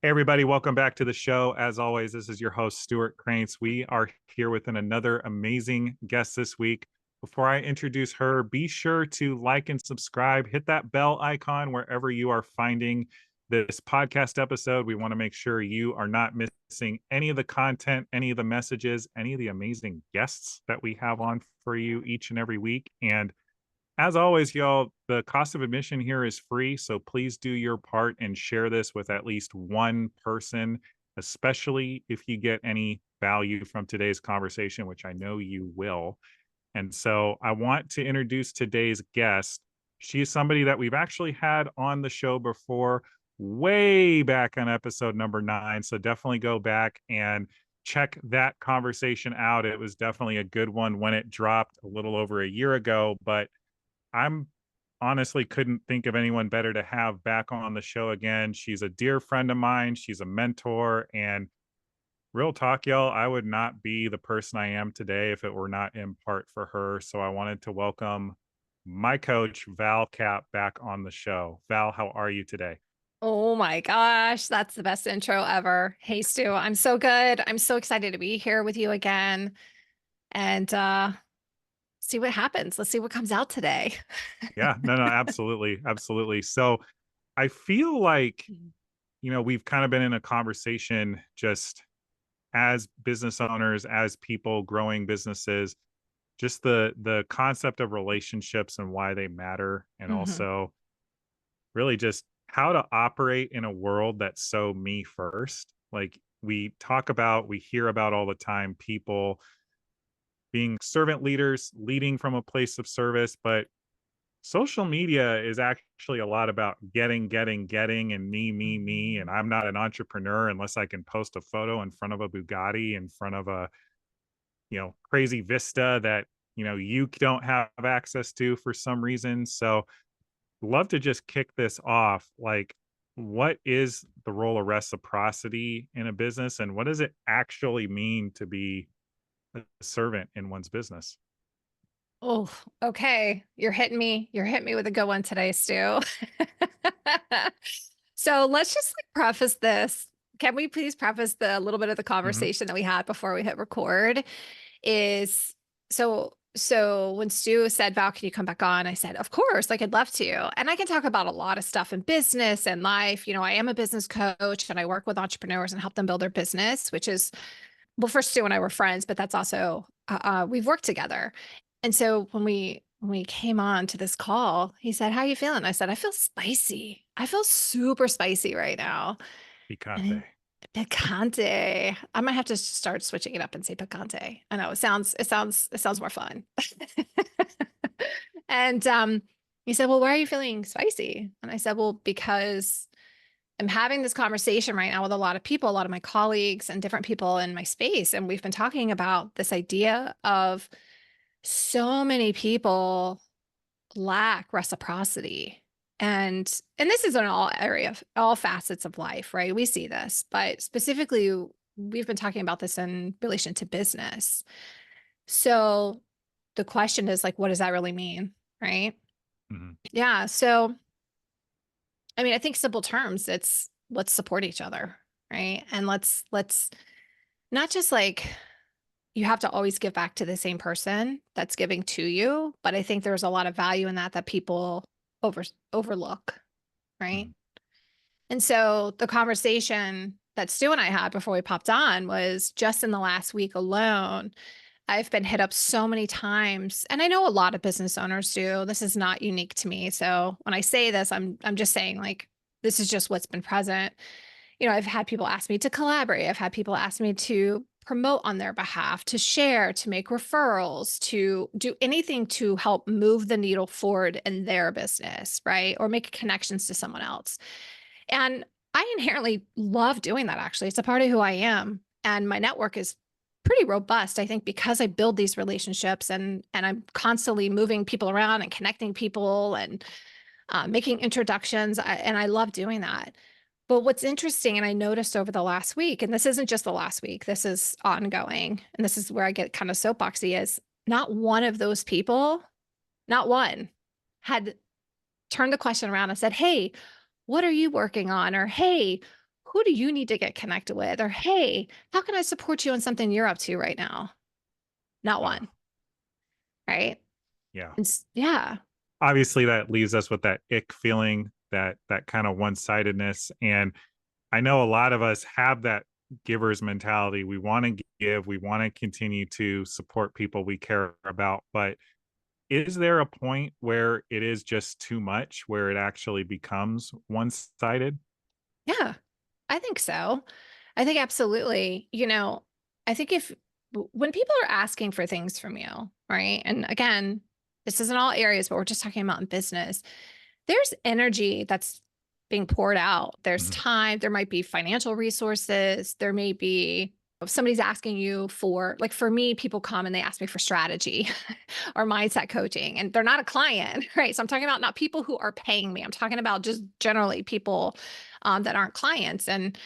Hey everybody, welcome back to the show. As always, this is your host, Stuart Krantz. We are here with another amazing guest this week. Before I introduce her, be sure to like and subscribe, hit that bell icon wherever you are finding this podcast episode. We want to make sure you are not missing any of the content, any of the messages, any of the amazing guests that we have on for you each and every week. And as always, y'all, the cost of admission here is free. So please do your part and share this with at least one person, especially if you get any value from today's conversation, which I know you will. And so I want to introduce today's guest. She is somebody that we've actually had on the show before, way back on episode number 9. So definitely go back and check that conversation out. It was definitely a good one when it dropped a little over a year ago, but I'm honestly couldn't think of anyone better to have back on the show again. She's a dear friend of mine. She's a mentor. And real talk, y'all, I would not be the person I am today if it were not in part for her. So I wanted to welcome my coach, Val Cap, back on the show. Val, how are you today? Oh my gosh, that's the best intro ever. Hey Stu, I'm so good. I'm so excited to be here with you again and see what happens. Let's see what comes out today. Yeah, no, absolutely. Absolutely. So I feel like, we've kind of been in a conversation just as business owners, as people growing businesses, just the concept of relationships and why they matter, and Mhm. also really just how to operate in a world that's so me first. Like we hear about all the time, people being servant leaders, leading from a place of service, but social media is actually a lot about getting, and me, and I'm not an entrepreneur unless I can post a photo in front of a Bugatti, in front of a crazy vista that you don't have access to for some reason. So love to just kick this off. Like, what is the role of reciprocity in a business, and what does it actually mean to be a servant in one's business? Oh, okay. You're hitting me. You're hitting me with a good one today, Stu. So let's just like preface this. Can we please preface the little bit of the Hmm. conversation that we had before we hit record? Is so when Stu said, Val, can you come back on? I said, of course, like I'd love to. And I can talk about a lot of stuff in business and life. I am a business coach and I work with entrepreneurs and help them build their business, which is, well, first Stu and I were friends, but that's also we've worked together. And so when we came on to this call, he said, "How are you feeling?" I said, "I feel spicy. I feel super spicy right now." And Picante. he, picante. I might have to start switching it up and say picante. I know it sounds more fun. And he said, "Well, why are you feeling spicy?" And I said, "Well, because I'm having this conversation right now with a lot of people, a lot of my colleagues and different people in my space. And we've been talking about this idea of so many people lack reciprocity. And this is in all facets of life, right? We see this, but specifically we've been talking about this in relation to business. So the question is like, what does that really mean? Right? Hmm. Yeah. So I mean, I think simple terms, it's let's support each other, right? And let's not just like you have to always give back to the same person that's giving to you, but I think there's a lot of value in that people over overlook, right? Hmm. And so the conversation that Stu and I had before we popped on was just in the last week alone. I've been hit up so many times, and I know a lot of business owners do. This is not unique to me. So when I say this, I'm just saying like this is just what's been present. I've had people ask me to collaborate. I've had people ask me to promote on their behalf, to share, to make referrals, to do anything to help move the needle forward in their business, right? Or make connections to someone else. And I inherently love doing that, actually. It's a part of who I am. And my network is pretty robust, I think, because I build these relationships and I'm constantly moving people around and connecting people and making introductions. And I love doing that. But what's interesting, and I noticed over the last week, and this isn't just the last week, this is ongoing, and this is where I get kind of soapboxy, is not one of those people, not one, had turned the question around and said, "Hey, what are you working on?" Or, "Hey, who do you need to get connected with? Or, hey, how can I support you on something you're up to right now? Not Uh, one, right? yeah. Yeah. Obviously, that leaves us with that ick feeling, that kind of one-sidedness, and I know a lot of us have that giver's mentality. We wanna give, we wanna continue to support people we care about, but is there a point where it is just too much, where it actually becomes one-sided? Yeah. I think so. I think absolutely. I think if when people are asking for things from you, right? And again, this isn't all areas, but we're just talking about in business. There's energy that's being poured out. There's Mhm, time, there might be financial resources, there may be if somebody's asking you for like for me, people come and they ask me for strategy or mindset coaching and they're not a client, right? So I'm talking about not people who are paying me. I'm talking about just generally people that aren't clients. And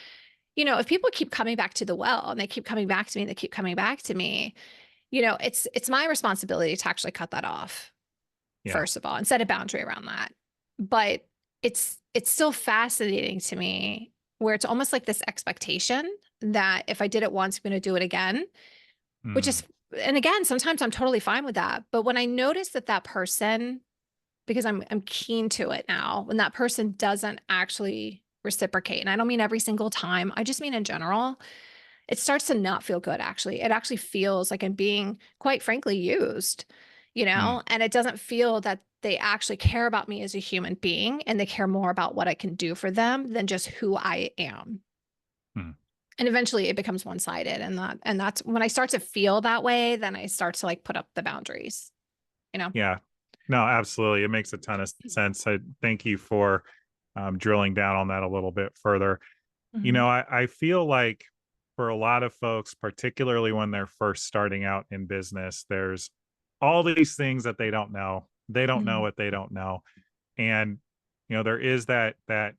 if people keep coming back to the well and they keep coming back to me, they keep coming back to me, it's my responsibility to actually cut that off yeah, first of all and set a boundary around that. But it's still fascinating to me where it's almost like this expectation that if I did it once, I'm going to do it again, which mm, is and again, sometimes I'm totally fine with that. But when I notice that that person because I'm keen to it now. When that person doesn't actually reciprocate, and I don't mean every single time, I just mean in general, it starts to not feel good actually. It actually feels like I'm being, quite frankly, used, mm, and it doesn't feel that they actually care about me as a human being and they care more about what I can do for them than just who I am. mm. And eventually it becomes one-sided and that's when I start to feel that way, then I start to like put up the boundaries, you know. Yeah. No, absolutely, it makes a ton of sense. I thank you for, drilling down on that a little bit further. Mhm. I feel like for a lot of folks, particularly when they're first starting out in business, there's all these things that they don't know. They don't know Mhm. what they don't know. And there is that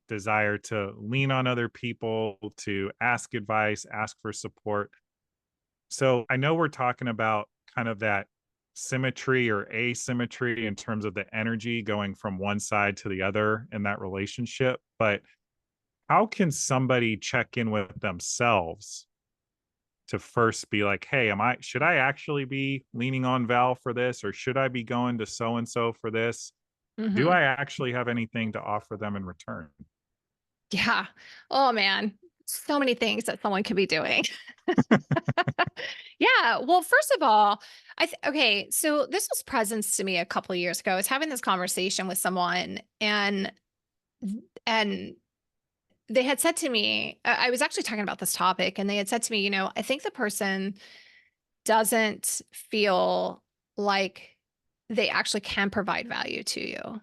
desire to lean on other people, to ask advice, ask for support. So I know we're talking about kind of that symmetry or asymmetry in terms of the energy going from one side to the other in that relationship, but how can somebody check in with themselves to first be like, "Hey, am I should I actually be leaning on Val for this, or should I be going to so and so for this? Do Mhm. I actually have anything to offer them in return?" Yeah. Oh man, so many things that someone could be doing. Yeah. Well, first of all, okay. So this was presence to me a couple of years ago. I was having this conversation with someone, and they had said to me, I was actually talking about this topic, and they had said to me, I think the person doesn't feel like they actually can provide value to you.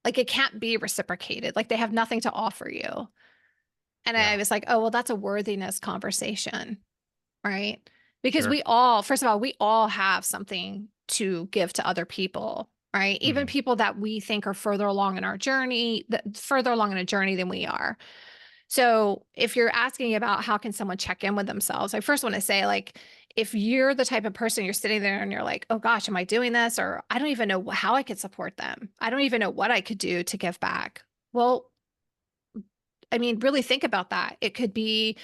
Like it can't be reciprocated. Like they have nothing to offer you. And I Yeah, was like, oh, well, that's a worthiness conversation. Right? Because sure. first of all, we all have something to give to other people, right? Even Mhm, people that we think are further along in our journey, further along in a journey than we are. So if you're asking about how can someone check in with themselves, I first want to say, like, if you're the type of person you're sitting there and you're like, oh gosh, am I doing this? Or I don't even know how I could support them. I don't even know what I could do to give back. Well, I mean, really think about that. It could be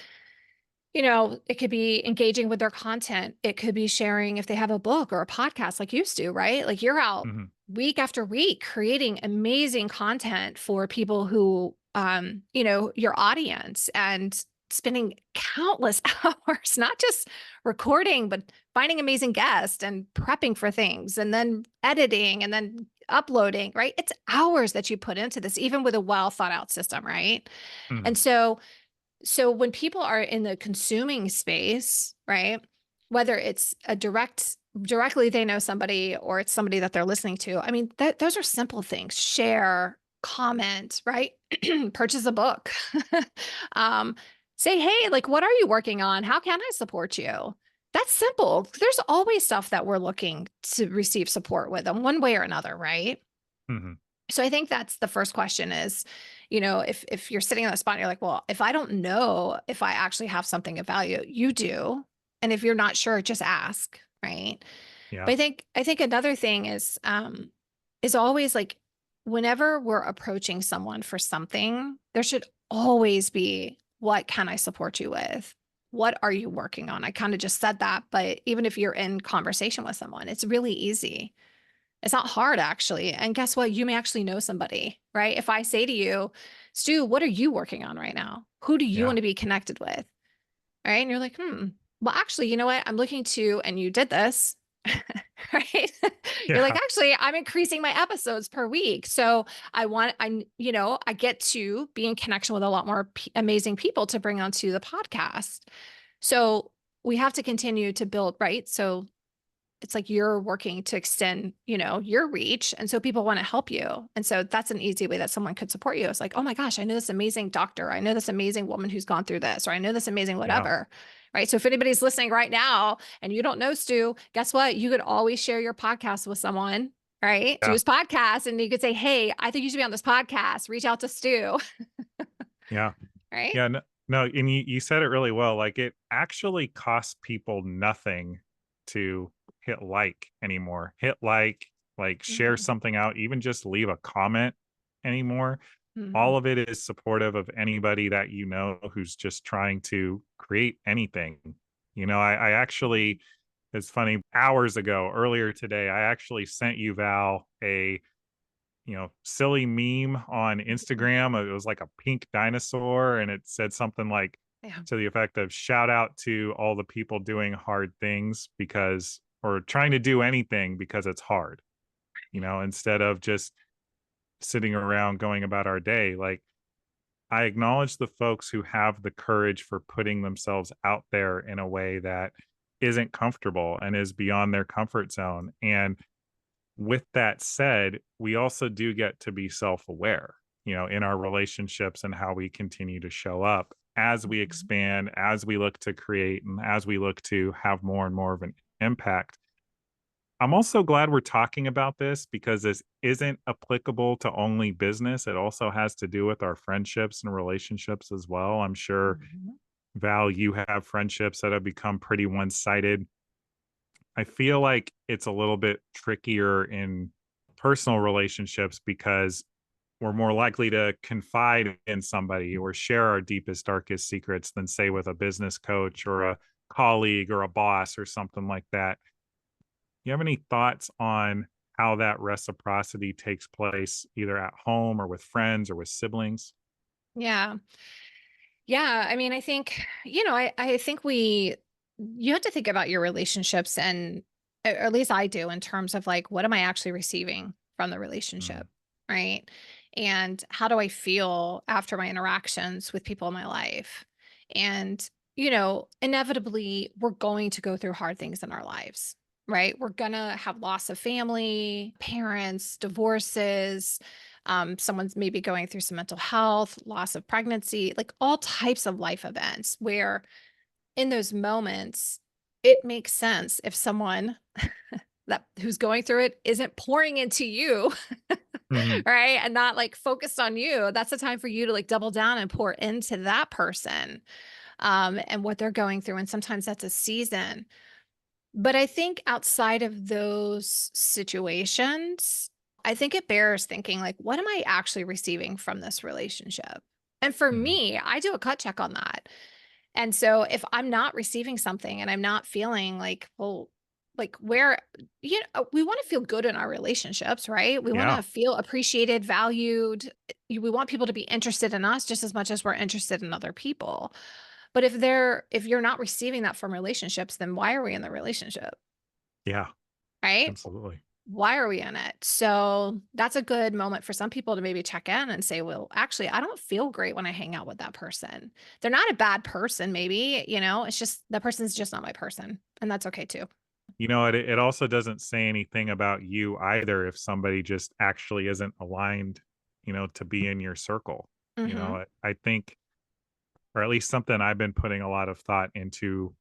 engaging with their content. It could be sharing if they have a book or a podcast like you do, right? Like you're out mhm, week after week creating amazing content for people who, your audience and spending countless hours, not just recording, but finding amazing guests and prepping for things and then editing and then uploading, right? It's hours that you put into this, even with a well thought out system, right? mhm, And so when people are in the consuming space, right? Whether it's directly they know somebody or it's somebody that they're listening to. I mean, those are simple things. Share, comment, right? Purchase a book. um, say, hey, like, what are you working on? How can I support you? That's simple. There's always stuff that we're looking to receive support with in one way or another, right? mhm. So I think that's the first question is, if you're sitting on the spot and you're like, well, if I don't know if I actually have something of value, you do. And if you're not sure, just ask, right? But Yeah, I think another thing is always like whenever we're approaching someone for something, there should always be what can I support you with? What are you working on? I kind of just said that, but even if you're in conversation with someone, it's really easy. It's not hard actually. And guess what? You may actually know somebody, right? If I say to you, Stu, what are you working on right now? Who do you Yeah. want to be connected with? Right. And you're like, well, actually, you know what? I'm looking to, and you did this, right? You're like, Yeah. actually, I'm increasing my episodes per week. So I get to be in connection with a lot more amazing people to bring onto the podcast. So we have to continue to build, right? So it's like you're working to extend, your reach. And so people want to help you. And so that's an easy way that someone could support you. It's like, oh my gosh, I know this amazing doctor. I know this amazing woman who's gone through this, or I know this amazing Yeah. whatever. Right. So if anybody's listening right now and you don't know Stu, guess what? You could always share your podcast with someone, right? Yeah. Stu's podcast. And you could say, hey, I think you should be on this podcast. Reach out to Stu. Yeah. Right. Yeah. No, no, and you said it really well. Like it actually costs people nothing to hit like anymore. Hit like share Hmm. something out, even just leave a comment anymore. Hmm. All of it is supportive of anybody that you know who's just trying to create anything. I actually, it's funny, hours ago, earlier today, I actually sent you, Val, a silly meme on Instagram. It was like a pink dinosaur, and it said something like Yeah. to the effect of shout out to all the people doing hard things because, or trying to do anything because it's hard, instead of just sitting around going about our day. Like, I acknowledge the folks who have the courage for putting themselves out there in a way that isn't comfortable and is beyond their comfort zone. And with that said, we also do get to be self-aware, in our relationships and how we continue to show up as we Mhm. expand, as we look to create, and as we look to have more and more of an impact. I'm also glad we're talking about this because this isn't applicable to only business. It also has to do with our friendships and relationships as well. I'm sure, Mhm. Val, you have friendships that have become pretty one-sided. I feel like it's a little bit trickier in personal relationships because we're more likely to confide in somebody or share our deepest, darkest secrets than, say, with a business coach or a colleague or a boss or something like that. You have any thoughts on how that reciprocity takes place either at home or with friends or with siblings? Yeah. Yeah, I mean, I think, I think you have to think about your relationships and or at least I do in terms of like what am I actually receiving from the Mm, relationship, right? And how do I feel after my interactions with people in my life? And, inevitably we're going to go through hard things in our lives, right? We're going to have loss of family, parents, divorces, someone's maybe going through some mental health, loss of pregnancy, like all types of life events where in those moments, it makes sense if someone that who's going through it isn't pouring into you, mhm. right? And not like focused on you. That's the time for you to like double down and pour into that person and what they're going through. And sometimes that's a season. But I think outside of those situations, I think it bears thinking like, what am I actually receiving from this relationship? And for Mhm. me, I do a cut check on that. And so if I'm not receiving something and I'm not feeling like, well, like where, we want to feel good in our relationships, right? We want Yeah. to feel appreciated, valued. We want people to be interested in us just as much as we're interested in other people. But if you're not receiving that from relationships, then why are we in the relationship? Yeah. Right? Absolutely. Why are we in it? So that's a good moment for some people to maybe check in and say, well, actually, I don't feel great when I hang out with that person. They're not a bad person, maybe, it's just that person's just not my person. And that's okay too. It also doesn't say anything about you either if somebody just actually isn't aligned, to be in your circle. Hmm. I think, or at least something I've been putting a lot of thought into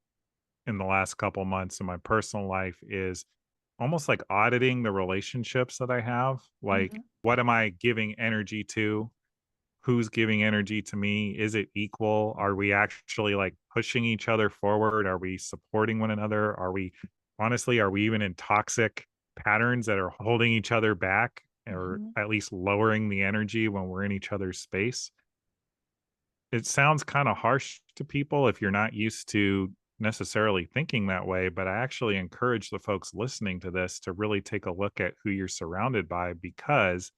in the last couple months in my personal life is almost like auditing the relationships that I have. Like, Hmm. what am I giving energy to? Who's giving energy to me? Is it equal? Are we actually like pushing each other forward? Are we supporting one another? Are we even in toxic patterns that are holding each other back or Hmm. at least lowering the energy when we're in each other's space? it sounds kind of harsh to people if you're not used to necessarily thinking that way, but I actually encourage the folks listening to this to really take a look at who you're surrounded by, because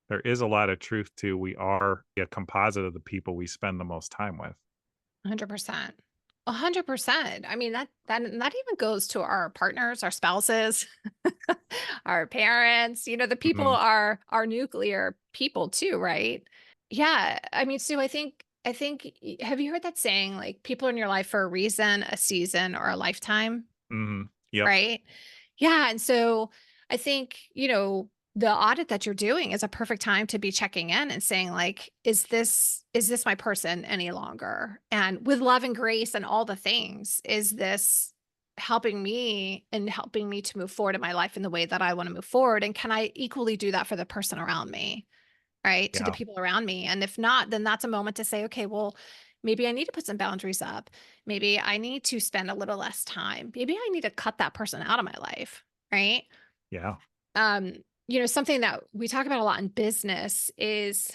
there is a lot of truth to we are a composite of the people we spend the most time with. 100%. 100%. I mean, that even goes to our partners, our spouses, our parents, the people Mhm, are our nuclear people too, right? Yeah. I mean, Sue, have you heard that saying like people are in your life for a reason, a season, or a lifetime? mhm, yep, Right? Yeah, and so I think, the audit that you're doing is a perfect time to be checking in and saying like, is this my person any longer? And with love and grace and all the things, is this helping me to move forward in my life in the way that I want to move forward? And can I equally do that for the person around me? Right? To the yeah, people around me. And if not, then that's a moment to say, okay, well, maybe I need to put some boundaries up. Maybe I need to spend a little less time. Maybe I need to cut that person out of my life. Right. yeah. Um, something that we talk about a lot in business is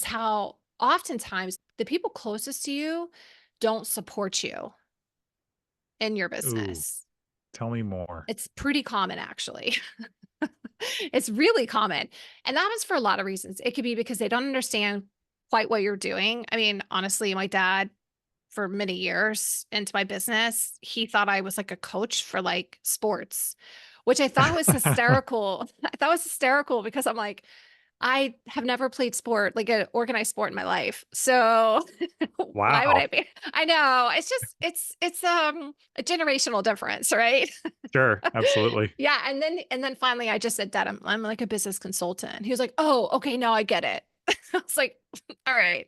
how oftentimes the people closest to you don't support you in your Ooh, business. tell me more. It's pretty common actually. It's really common. And that happens for a lot of reasons. It could be because they don't understand quite what you're doing. I mean, honestly, my dad, for many years into my business, he thought I was like a coach for like sports, which I thought was hysterical. I thought was hysterical because I'm like, I have never played sport, like an organized sport in my life. So why would I Wow. be? I know. It's a generational difference, right? Sure, absolutely. Yeah, and then finally I just said, "Dad, I'm like a business consultant." He was like, "Oh, okay, now I get it." I was like, "All right."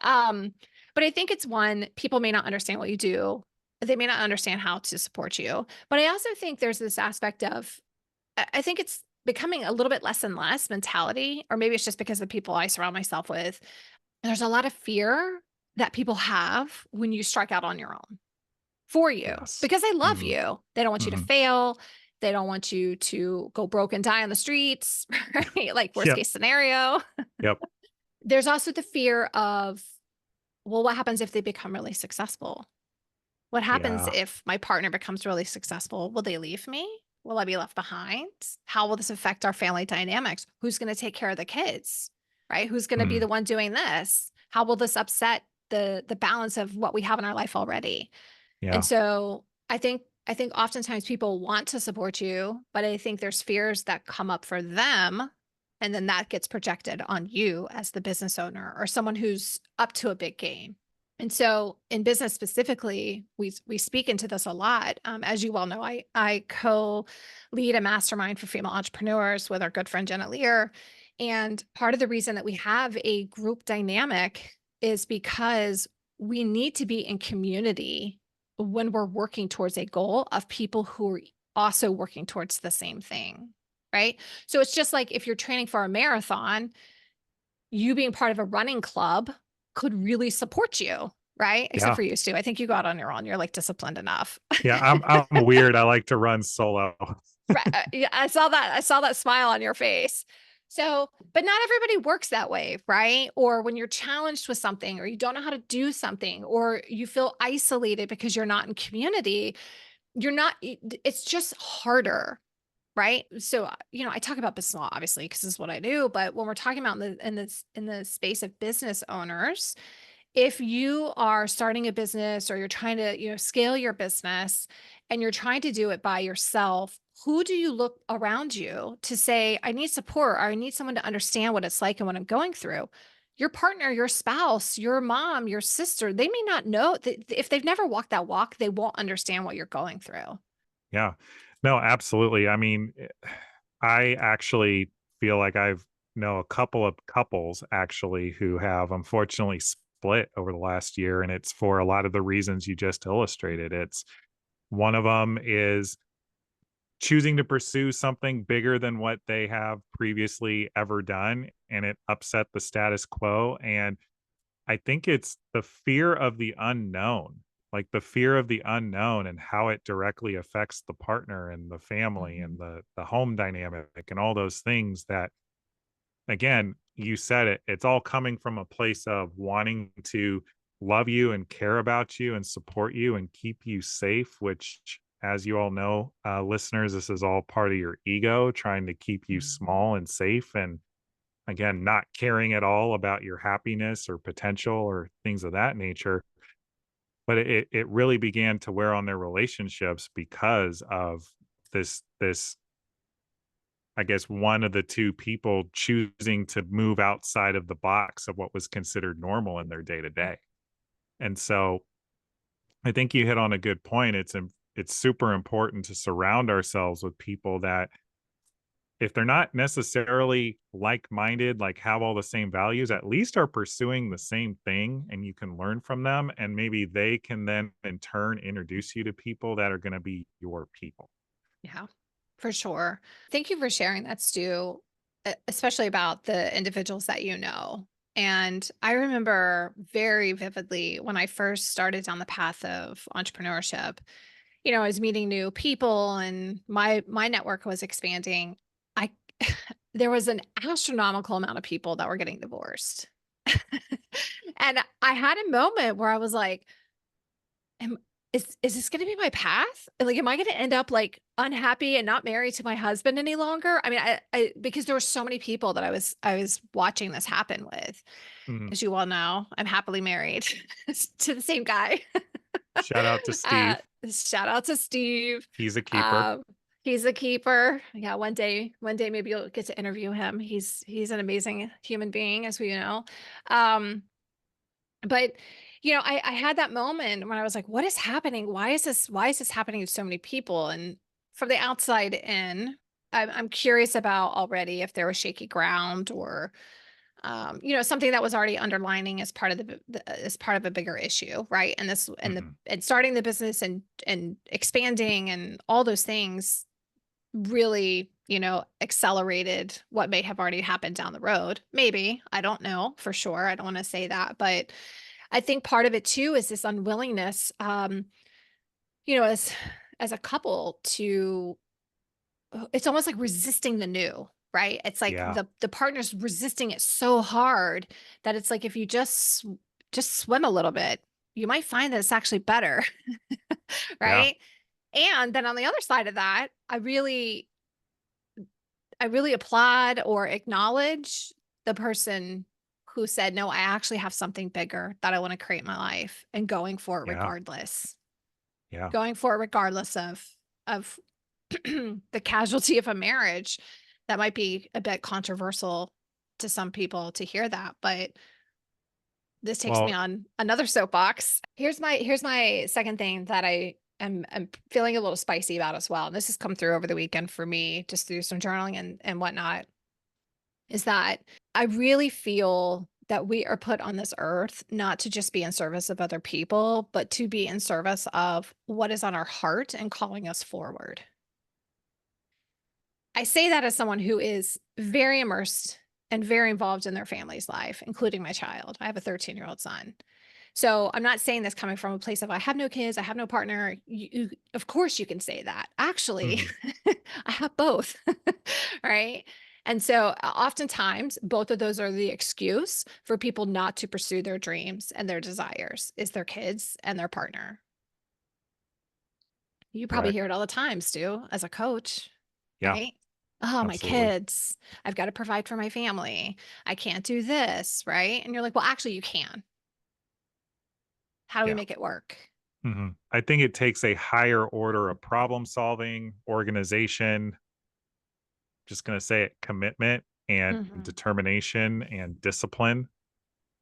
Um, but I think it's one, people may not understand what you do. They may not understand how to support you. But I also think there's this aspect of I think it's becoming a little bit less and less mentality, or maybe it's just because of the people I surround myself with. There's a lot of fear that people have when you strike out on your own for you Yes. because they love Mhm, you. They don't want you to mhm. fail. They don't want you to go broke and die on the streets, right? Like worst Yep, case scenario. yep. There's also the fear of, well, what happens if they become really successful? What happens Yeah. if my partner becomes really successful? Will they leave me? Will I be left behind? How will this affect our family dynamics? Who's going to take care of the kids? Right? Who's going to be Mm, the one doing this? How will this upset the balance of what we have in our life already? And yeah, so I think oftentimes people want to support you, but I think there's fears that come up for them. And then that gets projected on you as the business owner or someone who's up to a big game. And so in business specifically, we speak into this a lot. As you well know, I co-lead a mastermind for female entrepreneurs with our good friend Jenna Lear. And part of the reason that we have a group dynamic is because we need to be in community when we're working towards a goal of people who are also working towards the same thing, right? So it's just like if you're training for a marathon, you being part of a running club could really support you, right? Except yeah, for you, Stu. I think you go out on your own. You're like disciplined enough. yeah, I'm weird, I like to run solo. Right. Yeah, I saw that. I saw that smile on your face. So, but not everybody works that way, right? Or when you're challenged with something, or you don't know how to do something, or you feel isolated because you're not in community, you're not, it's just harder. Right. So, I talk about business law, obviously, because this is what I do. But when we're talking about in the space of business owners, if you are starting a business or you're trying to, scale your business and you're trying to do it by yourself, who do you look around you to say, I need support or I need someone to understand what it's like and what I'm going through? Your partner, your spouse, your mom, your sister, they may not know that if they've never walked that walk, they won't understand what you're going through. Yeah. No, absolutely. I mean, I actually feel like I've know a couple of couples actually who have unfortunately split over the last year, and it's for a lot of the reasons you just illustrated. It's one of them is choosing to pursue something bigger than what they have previously ever done, and it upset the status quo, and I think it's the fear of the unknown, like the fear of the unknown and how it directly affects the partner and the family and Mhm. the home dynamic and all those things that again, you said it. It's all coming from a place of wanting to love you and care about you and support you and keep you safe, which, as you all know, listeners, this is all part of your ego trying to keep you Mhm. small and safe. And again, not caring at all about your happiness or potential or things of that nature. But it really began to wear on their relationships because of this I guess one of the 2 people choosing to move outside of the box of what was considered normal in their day to day. And so I think you hit on a good point. It's super important to surround ourselves with people that, if they're not necessarily like-minded, like have all the same values, at least are pursuing the same thing and you can learn from them. And maybe they can then in turn introduce you to people that are going to be your people. Yeah, for sure. Thank you for sharing that, Stu, especially about the individuals that you know. And I remember very vividly when I first started down the path of entrepreneurship, I was meeting new people and my network was expanding. I there was an astronomical amount of people that were getting divorced. And I had a moment where I was like, Am is this gonna be my path? Like, am I gonna end up, like, unhappy and not married to my husband any longer? I mean, I because there were so many people that I was watching this happen with. Mhm. As you all know, I'm happily married to the same guy. Shout out to Uh, Steve. Shout out to Steve. He's a keeper. Um, he's a keeper. Yeah, one day maybe you'll get to interview him. He's an amazing human being, as we know. Um but, I had that moment when I was like, "What is happening? Why is this happening to so many people?" And from the outside in, I'm curious about already if there was shaky ground or, something that was already underlining as part of as part of a bigger issue, right? And this Mhm. and starting the business and expanding and all those things really, accelerated what may have already happened down the road. Maybe. I don't know for sure. I don't want to say that, but I think part of it too is this unwillingness, as a couple to it's almost like resisting the new, right? It's like Yeah. the partner's resisting it so hard that it's like if you just swim a little bit, you might find that it's actually better, Yeah. right? And then on the other side of that, I really applaud or acknowledge the person who said, "No, I actually have something bigger that I want to create in my life," and going for it Yeah. regardless. Yeah. Going for it regardless of the casualty of a marriage. That might be a bit controversial to some people to hear that, but this takes me Well, on another soapbox. Here's my second thing that I'm feeling a little spicy about as well. And this has come through over the weekend for me, just through some journaling and whatnot, is that I really feel that we are put on this earth not to just be in service of other people, but to be in service of what is on our heart and calling us forward. I say that as someone who is very immersed and very involved in their family's life, including my child. I have a 13-year-old son. So I'm not saying this coming from a place of I have no kids, I have no partner. Of course, you can say that. Actually, mhm. I have both. Right. And so oftentimes, both of those are the excuse for people not to pursue their dreams and their desires is their kids and their partner. You probably Right. hear it all the time, Stu, as a coach, Yeah. right? Oh, my Absolutely. kids. I've got to provide for my family. I can't do this, right? And you're like, well, actually, you can. How do we Yeah. make it work? I think it takes a higher order of problem solving, organization, just going to say it, commitment and Mhm, determination and discipline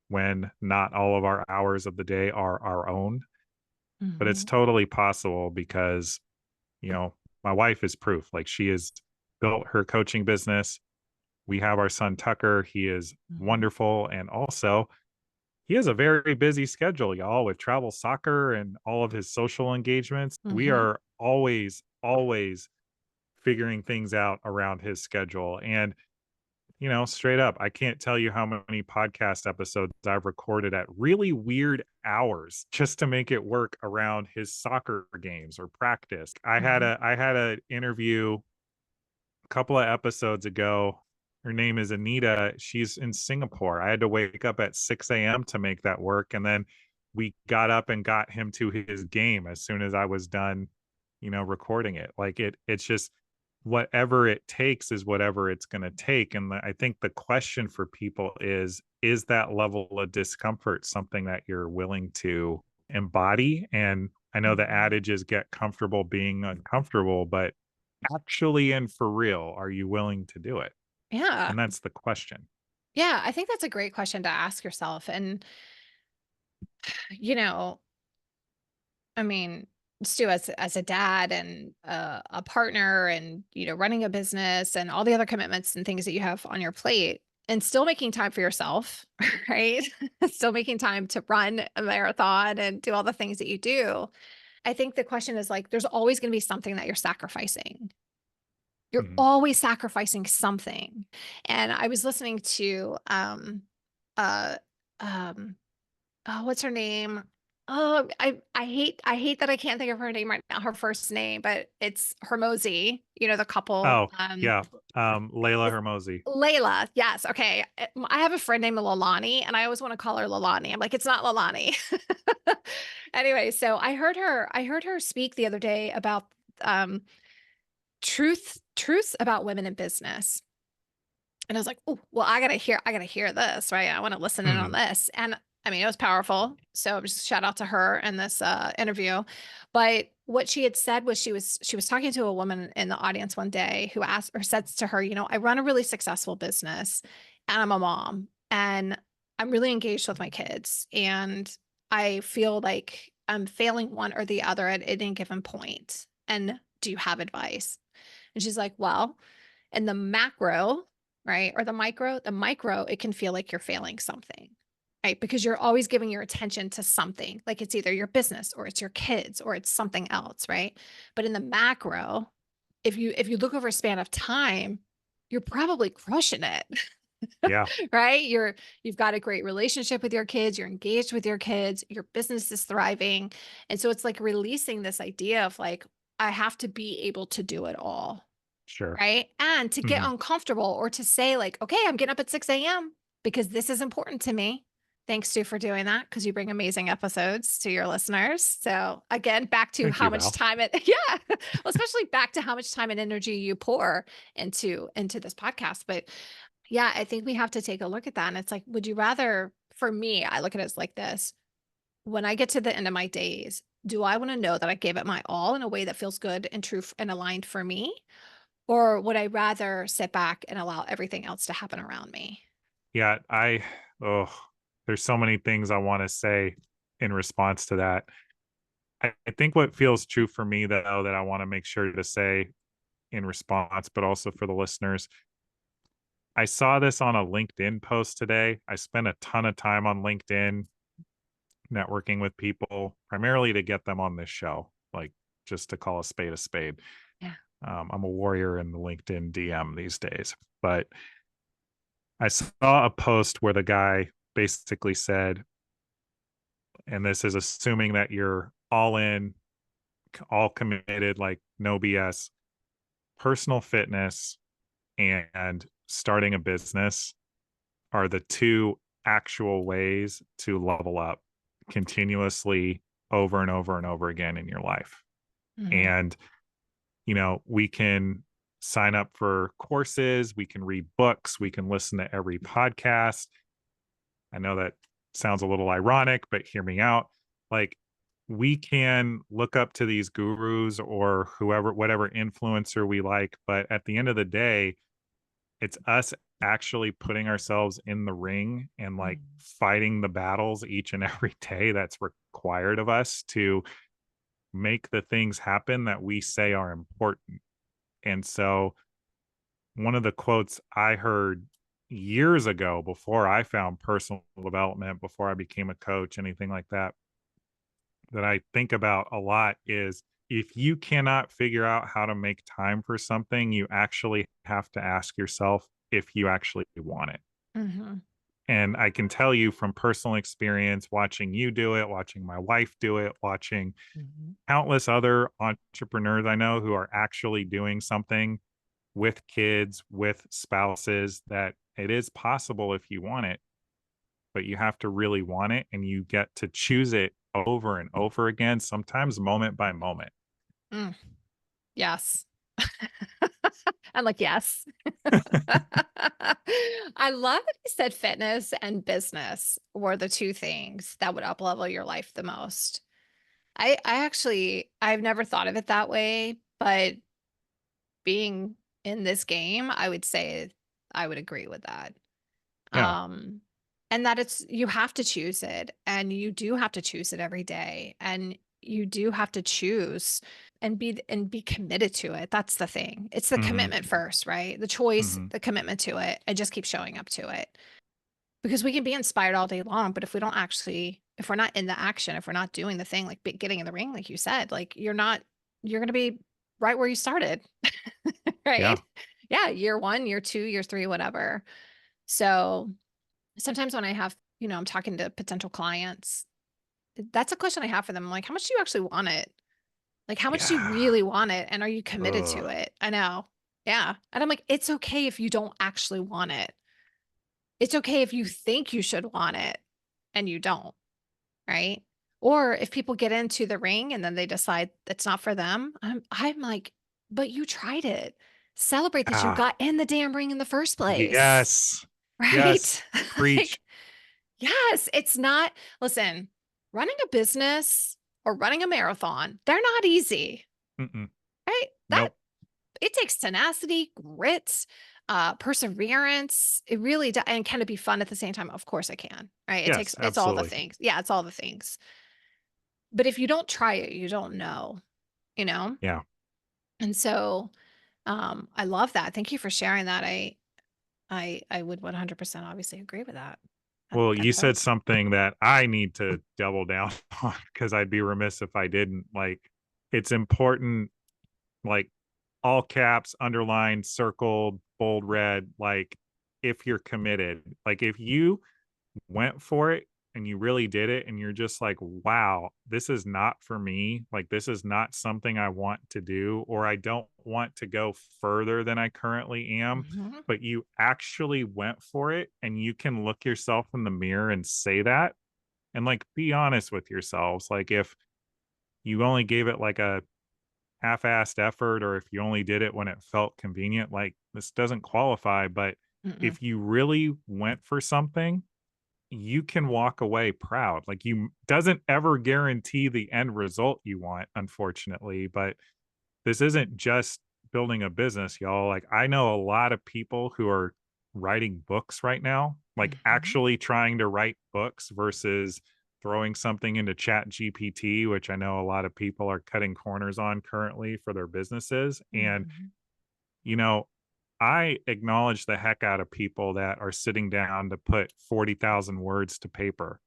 when not all of our hours of the day are our own. But it's mhm, totally possible because, you know, my wife is proof. Like, she has built her coaching business. We have our son Tucker. He is mhm, wonderful. And also, he has a very busy schedule, y'all, with travel soccer and all of his social engagements. We mhm, are always, always figuring things out around his schedule. And, straight up, I can't tell you how many podcast episodes I've recorded at really weird hours just to make it work around his soccer games or practice. I had mhm, a interview a couple of episodes ago. her name is Anita. She's in Singapore. I had to wake up at 6 a.m. to make that work. And then we got up and got him to his game as soon as I was done, recording it. Like it's just whatever it takes is whatever it's going to take. And I think the question for people is that level of discomfort something that you're willing to embody? And I know the Mhm. adage is get comfortable being uncomfortable, but actually and for real, are you willing to do it? Yeah. And that's the question. Yeah, I think that's a great question to ask yourself. And, you know, I mean, Stu, as a dad and a partner, and running a business and all the other commitments and things that you have on your plate, and still making time for yourself, right? Still making time to run a marathon and do all the things that you do. I think the question is like, there's always going to be something that you're sacrificing. You're Mhm. always sacrificing something. And I was listening to uh um oh, what's her name? Oh, I hate that I can't think of her name right now, her first name, but it's Hermosi, the couple. Oh, yeah. Layla Is Hermosi. Layla. Yes. Okay. I have a friend named Lalani, and I always want to call her Lalani. I'm like, it's not Lalani. Anyway, so I heard her speak the other day about um truths about women in business. And I was like, "Oh, well, I gotta hear this, right? I want to listen in on Mhm. this." And I mean, it was powerful. So just shout out to her in this interview. But what she had said was she was talking to a woman in the audience one day who asked or said to her, I run a really successful business, and I'm a mom, and I'm really engaged with my kids, and I feel like I'm failing one or the other at any given point. And do you have advice? And she's like, well, in the macro, right? Or the micro, it can feel like you're failing something, right? Because you're always giving your attention to something, like it's either your business or it's your kids or it's something else, right? But in the macro, if you look over a span of time, you're probably crushing it. Yeah, Right? You've got a great relationship with your kids, you're engaged with your kids, your business is thriving. And so it's like releasing this idea of like, I have to be able to do it all. sure. Right? And to get Mhm. uncomfortable or to say like, "Okay, I'm getting up at 6 a.m. because this is important to me." Thanks, Stu, for doing that because you bring amazing episodes to your listeners. So again, back to Thank how you, much Val. time it yeah, well, especially back to how much time and energy you pour into this podcast. But yeah, I think we have to take a look at that. And it's like, would you rather, for me, I look at it as like this. When I get to the end of my days, do I want to know that I gave it my all in a way that feels good and true and aligned for me? Or would I rather sit back and allow everything else to happen around me? Yeah, oh, there's so many things I wanna say in response to that. I think what feels true for me, though, that I wanna make sure to say in response, but also for the listeners, I saw this on a LinkedIn post today. I spent a ton of time on LinkedIn networking with people, primarily to get them on this show, like, just to call a spade a spade. Yeah. I'm a warrior in the LinkedIn DM these days, but I saw a post where the guy basically said, and this is assuming that you're all in, all committed, like no BS, personal fitness and starting a business are the two actual ways to level up continuously over and over and over again in your life. Mhm. And, we can sign up for courses, we can read books, we can listen to every podcast. I know that sounds a little ironic, but hear me out. Like, we can look up to these gurus or whoever, whatever influencer we like, but at the end of the day, it's us actually putting ourselves in the ring and like Mhm. fighting the battles each and every day that's required of us to make the things happen that we say are important. And so, one of the quotes I heard years ago before I found personal development, before I became a coach, anything like that, that I think about a lot is if you cannot figure out how to make time for something, you actually have to ask yourself if you actually want it. Mhm. And I can tell you from personal experience, watching you do it, watching my wife do it, watching Mhm. countless other entrepreneurs I know who are actually doing something with kids, with spouses, that it is possible if you want it, but you have to really want it and you get to choose it over and over again, sometimes moment by moment. Mm, yes. I'm like, yes. I love that you said fitness and business were the 2 things that would uplevel your life the most. I've never thought of it that way, but being in this game, I would say I would agree with that. Yeah. Um, and that it's you have to choose it, and you do have to choose it every day, and you do have to choose and be committed to it. That's the thing. It's the Mhm. commitment first, right? The choice, Mhm. the commitment to it, and just keep showing up to it. Because we can be inspired all day long, but if we're not in the action, if we're not doing the thing, like getting in the ring, like you said, like you're going to be right where you started, Yeah. right? Yeah, year 1, year 2, year 3, whatever. So sometimes when I'm talking to potential clients, that's a question I have for them. I'm like, how much do you actually want it? Like, how much do you Yeah. really want it? And are you committed to Ugh. it? I know. Yeah. And I'm like, it's okay if you don't actually want it. It's okay if you think you should want it and you don't, right? Or if people get into the ring and then they decide it's not for them, I'm like, but you tried it. Celebrate that you Ah, got in the damn ring in the first place, yes. Yes. right? Preach. Like, yes, it's not listen, running a business or running a marathon, they're not easy, Mm-mm. right? That Nope. it takes tenacity, grit, perseverance. It really does. And can it be fun at the same time? Of course it can, right? Yes, It's all the absolutely. things. Yeah, it's all the things. But if you don't try it, you don't know, you know? Yeah. And so I love that. Thank you for sharing that. I would 100% obviously agree with that. Well, you That's said right. something that I need to double down on because I'd be remiss if I didn't. Like, it's important, like, all caps, underlined, circled, bold red, like, if you're committed. Like, if you went for it and you really did it and you're just like, wow, this is not for me. Like, this is not something I want to do, or I don't want to go further than I currently am. Mhm. But you actually went for it and you can look yourself in the mirror and say that and like be honest with yourselves. Like, if you only gave it like a half-assed effort or if you only did it when it felt convenient, like this doesn't qualify. But Mm-mm. if you really went for something, you can walk away proud. Like, you doesn't ever guarantee the end result you want, unfortunately, but this isn't just building a business, y'all. Like, I know a lot of people who are writing books right now, like Mhm. actually trying to write books versus throwing something into Chat GPT, which I know a lot of people are cutting corners on currently for their businesses. And Mhm. you know, I acknowledge the heck out of people that are sitting down to put 40,000 words to paper.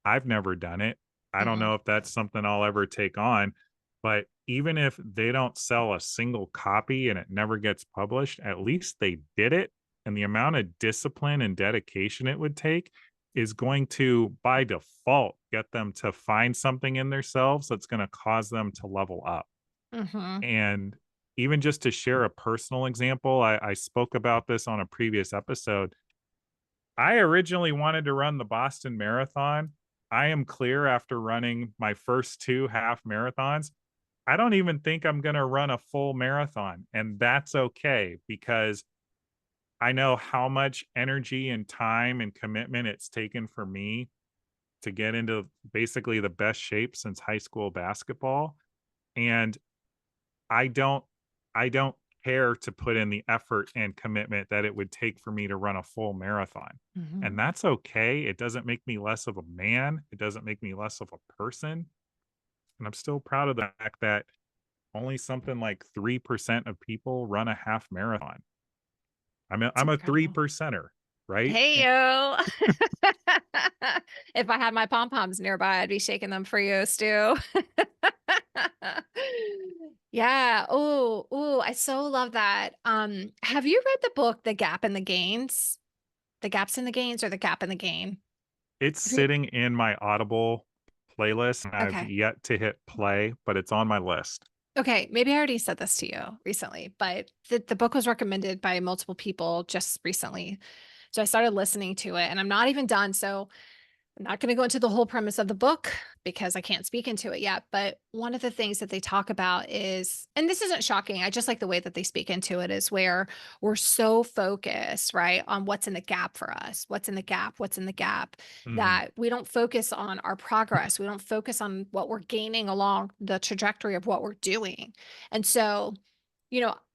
I've never done it. I don't Mm-mm. know if that's something I'll ever take on, but even if they don't sell a single copy and it never gets published, at least they did it. And the amount of discipline and dedication it would take is going to, by default, get them to find something in themselves that's going to cause them to level up. Mhm. And even just to share a personal example, I spoke about this on a previous episode. I originally wanted to run the Boston Marathon. I am clear after running my first 2 half marathons. I don't even think I'm gonna run a full marathon, and that's okay because I know how much energy and time and commitment it's taken for me to get into basically the best shape since high school basketball, and I don't I don't care to put in the effort and commitment that it would take for me to run a full marathon. And Mhm. that's okay. It doesn't make me less of a man. It doesn't make me less of a person. And I'm still proud of the fact that only something like 3% of people run a half marathon. It's I'm a 3 incredible. percenter, right? Hey yo. If I had my pom-poms nearby, I'd be shaking them for you, Stu. Yeah. Oh, oh, I so love that. Have you read the book The Gap and the Gains? The Gaps in the Gains or The Gap in the Gain? It's Have you sitting in my Audible playlist and I've Okay. yet to hit play, but it's on my list. Okay, maybe I already said this to you recently, but the book was recommended by multiple people just recently. So I started listening to it and I'm not even done. So I'm not going to go into the whole premise of the book because I can't speak into it yet. But one of the things that they talk about is, and this isn't shocking, I just like the way that they speak into it, is where we're so focused, right, on what's in the gap for us, what's in the gap, what's in the gap, Mhm. that we don't focus on our progress. We don't focus on what we're gaining along the trajectory of what we're doing. And so,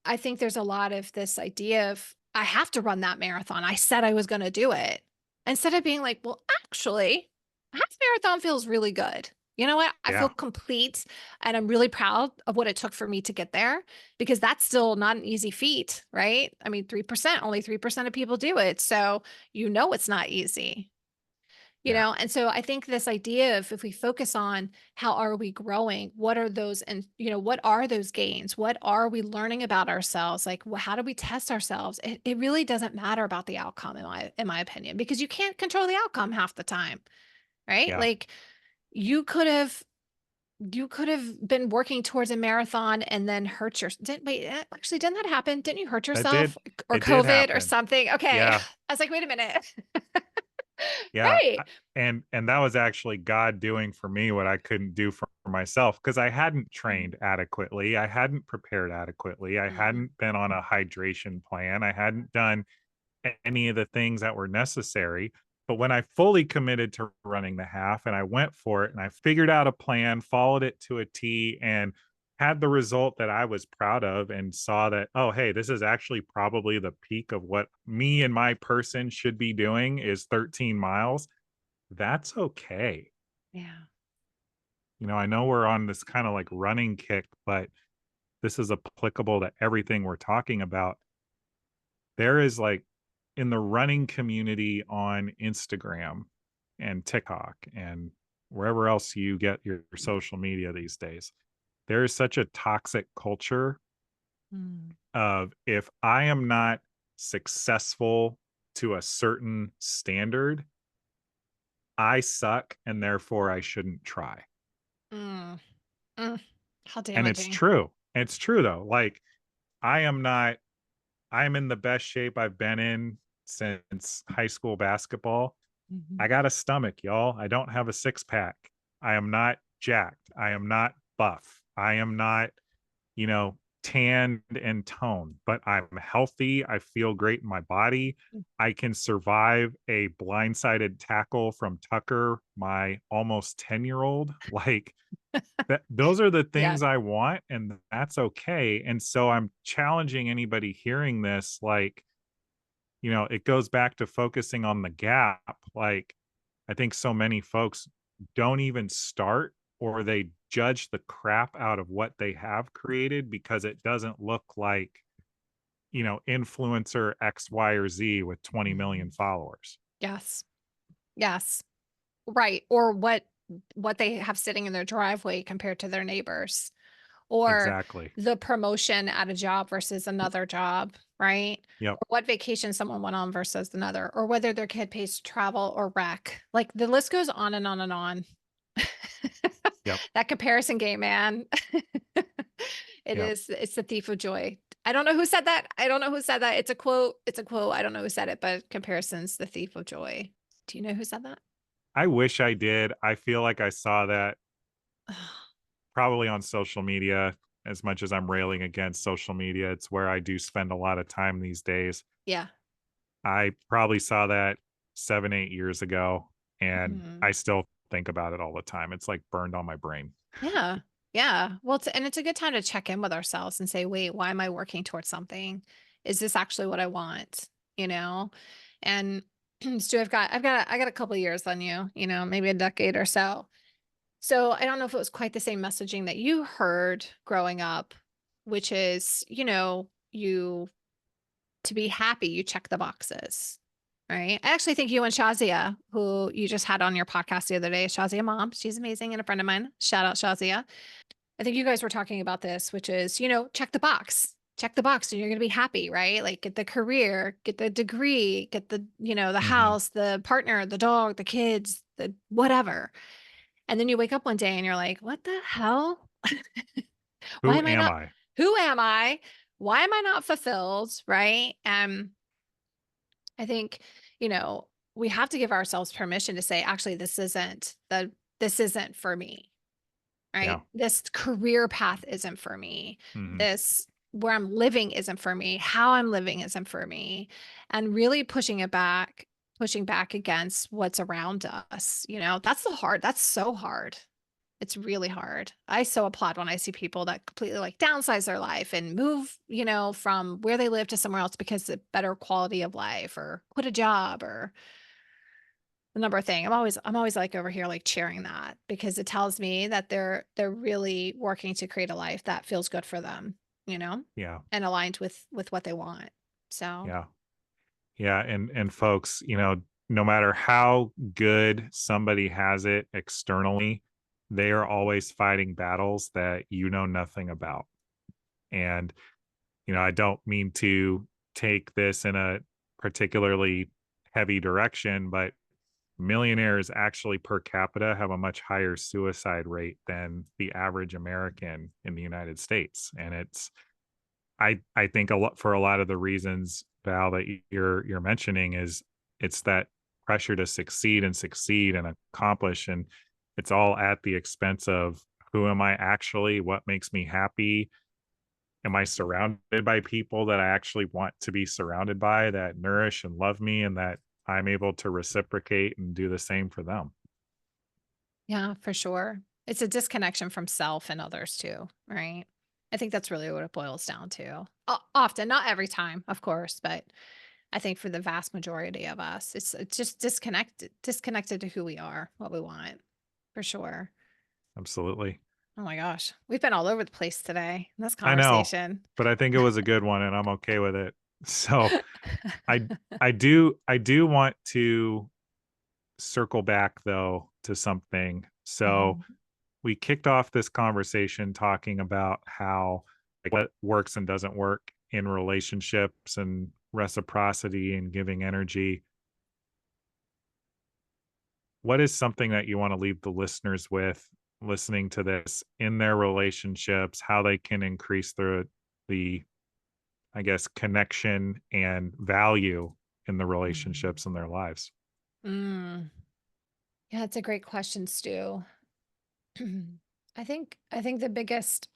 I think there's a lot of this idea of, I have to run that marathon. I said I was going to do it. Instead of being like, well, actually, half marathon feels really good. You know what? I feel Yeah, complete and I'm really proud of what it took for me to get there because that's still not an easy feat, right? I mean, 3%, only 3% of people do it. So, it's not easy. yeah, And so I think this idea of, if we focus on how are we growing, what are those, and what are those gains? What are we learning about ourselves? Like, how do we test ourselves? It really doesn't matter about the outcome, in my opinion, because you can't control the outcome half the time, right? yeah. Like, you could have been working towards a marathon and then hurt your didn't wait, actually, didn't that happen? Didn't you hurt That did yourself or it did COVID or happen. something? Okay. Yeah, I was like, wait a minute. yeah, Right. and that was actually God doing for me what I couldn't do for myself because I hadn't Mm, trained adequately, I hadn't prepared adequately, I mm, hadn't been on a hydration plan, I hadn't done any of the things that were necessary. But when I fully committed to running the half and I went for it and I figured out a plan, followed it to a T, and had the result that I was proud of and saw that, oh, hey, this is actually probably the peak of what me and my person should be doing is 13 miles. That's okay. yeah. I know we're on this kind of like running kick, but this is applicable to everything we're talking about. There is like in the running community on Instagram and TikTok and wherever else you get your social media these days, there is such a toxic culture Mm. of if I am not successful to a certain standard, I suck and therefore I shouldn't try. Mm, mm. How And it's damaging. true. It's true though. Like I am not I'm in the best shape I've been in since high school basketball. Mhm. I got a stomach, y'all. I don't have a six pack. I am not jacked. I am not buff. I am not, tanned and toned, but I'm healthy. I feel great in my body. Mm. I can survive a blindsided tackle from Tucker, my almost 10-year-old. Like those are the Yeah. things I want, and that's okay. And so I'm challenging anybody hearing this, like, it goes back to focusing on the gap. Like, I think so many folks don't even start or they judge the crap out of what they have created because it doesn't look like, influencer X, Y, or Z with 20 million Mhm. followers. Yes. Yes. Right. Or what they have sitting in their driveway compared to their neighbors, or Exactly. the promotion at a job versus another job, right? Yep. Or what vacation someone went on versus another, or whether their kid pays to travel or rec. Like, the list goes on and on and on. Yep. That comparison game, man. Yep. It's the thief of joy. I don't know who said that. I don't know who said that. It's a quote. It's a quote. I don't know who said it, but comparison's the thief of joy. Do you know who said that? I wish I did. I feel like I saw that probably on social media as much as I'm railing against social media. It's where I do spend a lot of time these days. Yeah. I probably saw that 7, 8 years ago, and Mhm. I still think about it all the time. It's, like, burned on my brain. Yeah. Yeah. Well, it's a good time to check in with ourselves and say, wait, why am I working towards something? Is this actually what I want? You know? And Stu, I got a couple years on you, maybe a decade or so. So I don't know if it was quite the same messaging that you heard growing up, which is, you to be happy, you check the boxes. Right. I actually think you and Shazia, who you just had on your podcast the other day, Shazia mom, she's amazing and a friend of mine. Shout out Shazia. I think you guys were talking about this, which is, check the box. Check the box and you're going to be happy, right? Like, get the career, get the degree, get the Mhm. house, the partner, the dog, the kids, the whatever. And then you wake up one day and you're like, what the hell? Why Who am I am not I? who am I? Why am I not fulfilled, right? I think, you know, we have to give ourselves permission to say, actually, this isn't for me, Yeah. right? This career path isn't for me. Mhm. This where I'm living isn't for me. How I'm living isn't for me. And really pushing back against what's around us. That's so hard. It's really hard. I so applaud when I see people that completely like downsize their life and move, from where they live to somewhere else because of better quality of life or quit a job or the number of thing. I'm always like over here like cheering that because it tells me that they're really working to create a life that feels good for them, you know, Yeah. and aligned with what they want. So, Yeah. Yeah, and folks, no matter how good somebody has it externally, they are always fighting battles that you know nothing about. And, I don't mean to take this in a particularly heavy direction, but millionaires actually per capita have a much higher suicide rate than the average American in the United States. And I think a lot for a lot of the reasons, Val, that you're mentioning is it's that pressure to succeed and accomplish, and it's all at the expense of who am I actually? What makes me happy? Am I surrounded by people that I actually want to be surrounded by that nourish and love me and that I'm able to reciprocate and do the same for them? yeah, for sure. It's a disconnection from self and others too, right? I think that's really what it boils down to. Often, not every time, of course, but I think for the vast majority of us, it's just disconnected to who we are, what we want, for sure. Absolutely. Oh my gosh, we've been all over the place today in this I know, conversation. but I think it was a good one and I'm okay with it. So, I I do want to circle back though to something. So Mhm, we kicked off this conversation talking about how like what works and doesn't work in relationships and reciprocity and giving energy. What is something that you want to leave the listeners with listening to this in their relationships, how they can increase the I guess connection and value in the mhm. relationships in their lives? Mm. Yeah, it's a great question, Stu. I think the biggest,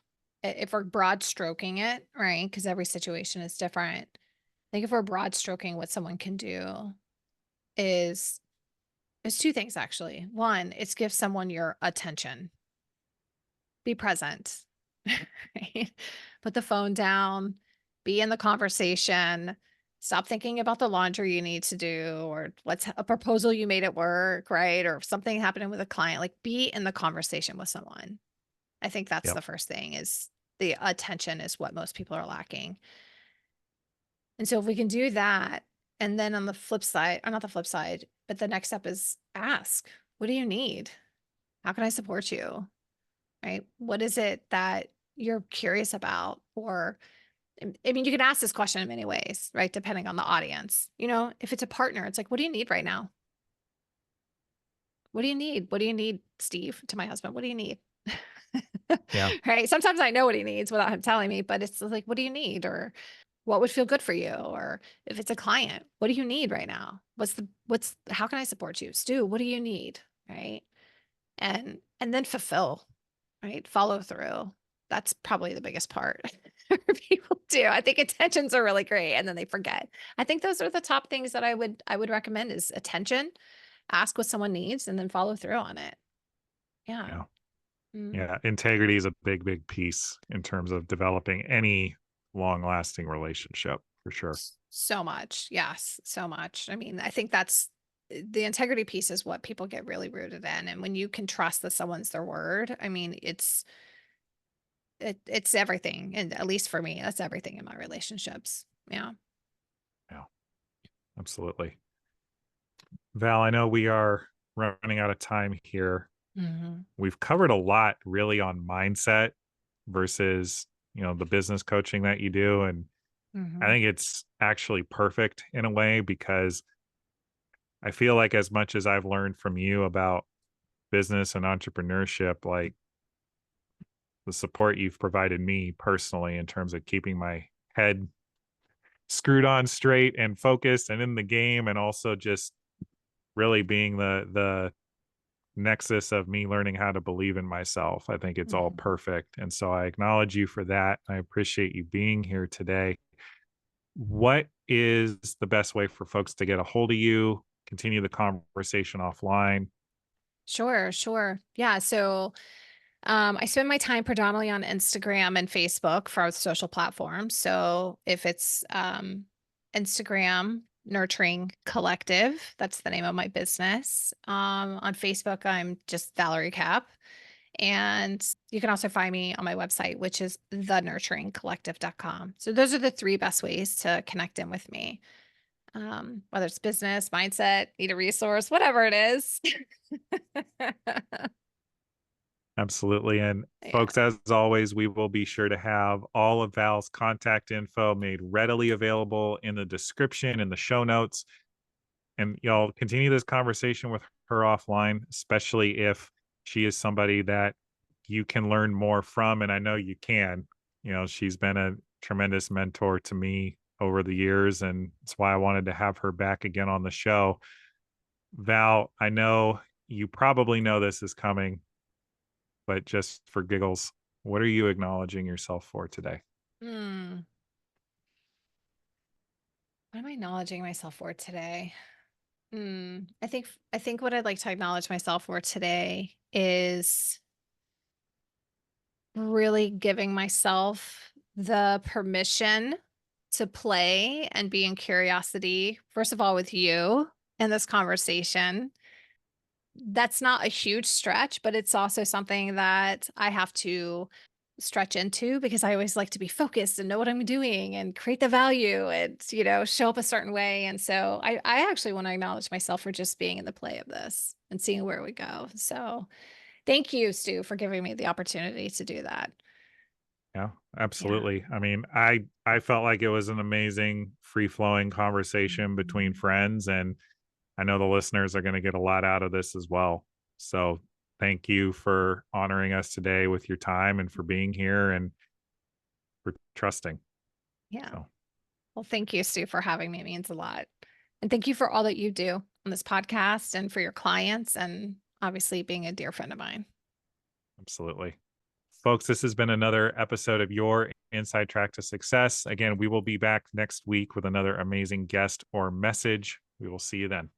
if we're broad stroking it, right? Because every situation is different. I think if we're broad stroking what someone can do is two things actually. One, it's give someone your attention. Be present. Right? Put the phone down, be in the conversation. Stop thinking about the laundry you need to do or what's a proposal you made at work, right? Or if something happening with a client, like be in the conversation with someone. I think that's Yep. the first thing is the attention is what most people are lacking. And so if we can do that, and then on the flip side, or not the flip side, but the next step is ask, what do you need? How can I support you? Right? What is it that you're curious about? Or, I mean, you can ask this question in many ways, right? Depending on the audience. If it's a partner, it's like, what do you need right now? What do you need? What do you need, Steve? To my husband, what do you need? Yeah. Right? Sometimes I know what he needs without him telling me, but it's like, what do you need? Or what would feel good for you? Or if it's a client, what do you need right now? How can I support you? Stu, what do you need? Right. And then fulfill, right? Follow through. That's probably the biggest part for people do. I think intentions are really great and then they forget. I think those are the top things that I would recommend is attention, ask what someone needs, and then follow through on it. Yeah. Yeah. Mm. Yeah, integrity is a big, big piece in terms of developing any long-lasting relationship for sure. So much. Yes, so much. I mean, I think that's the integrity piece is what people get really rooted in. And when you can trust that someone's their word, I mean, it's everything. And at least for me, that's everything in my relationships. Yeah. Yeah, absolutely. Val, I know we are running out of time here. Hmm. We've covered a lot really on mindset versus, the business coaching that you do. And I Hmm. think it's actually perfect in a way because I feel like as much as I've learned from you about business and entrepreneurship, like the support you've provided me personally in terms of keeping my head screwed on straight and focused and in the game, and also just really being the nexus of me learning how to believe in myself. I think it's all Mhm. perfect. And so I acknowledge you for that. I appreciate you being here today. What is the best way for folks to get a hold of you, continue the conversation offline? Sure, sure. Yeah. So I spend my time predominantly on Instagram and Facebook for our social platforms. So if it's Instagram, Nurturing Collective, that's the name of my business. On Facebook, I'm just Valerie Cap. And you can also find me on my website, which is thenurturingcollective.com. So those are the three best ways to connect in with me. Whether it's business, mindset, need a resource, whatever it is. Absolutely. And Yeah. folks, as always, we will be sure to have all of Val's contact info made readily available in the description, in the show notes. And y'all continue this conversation with her offline, especially if she is somebody that you can learn more from. And I know you can. You know, she's been a tremendous mentor to me over the years. And that's why I wanted to have her back again on the show. Val, I know you probably know this is coming, but just for giggles, what are you acknowledging yourself for today? Hmm. What am I acknowledging myself for today? I think what I'd like to acknowledge myself for today is really giving myself the permission to play and be in curiosity, first of all, with you in this conversation. That's not a huge stretch, but it's also something that I have to stretch into because I always like to be focused and know what I'm doing and create the value and, show up a certain way. And so I actually want to acknowledge myself for just being in the play of this and seeing where we go. So thank you, Stu, for giving me the opportunity to do that. Yeah, Yeah. absolutely. I mean, I felt like it was an amazing free flowing conversation between Mhm. friends, and I know the listeners are going to get a lot out of this as well. So, thank you for honoring us today with your time and for being here and for trusting. Yeah. So, Well, thank you, Stu, for having me. It means a lot. And thank you for all that you do on this podcast and for your clients and obviously being a dear friend of mine. absolutely. Folks, this has been another episode of Your Inside Track to Success. Again, we will be back next week with another amazing guest or message. We will see you then.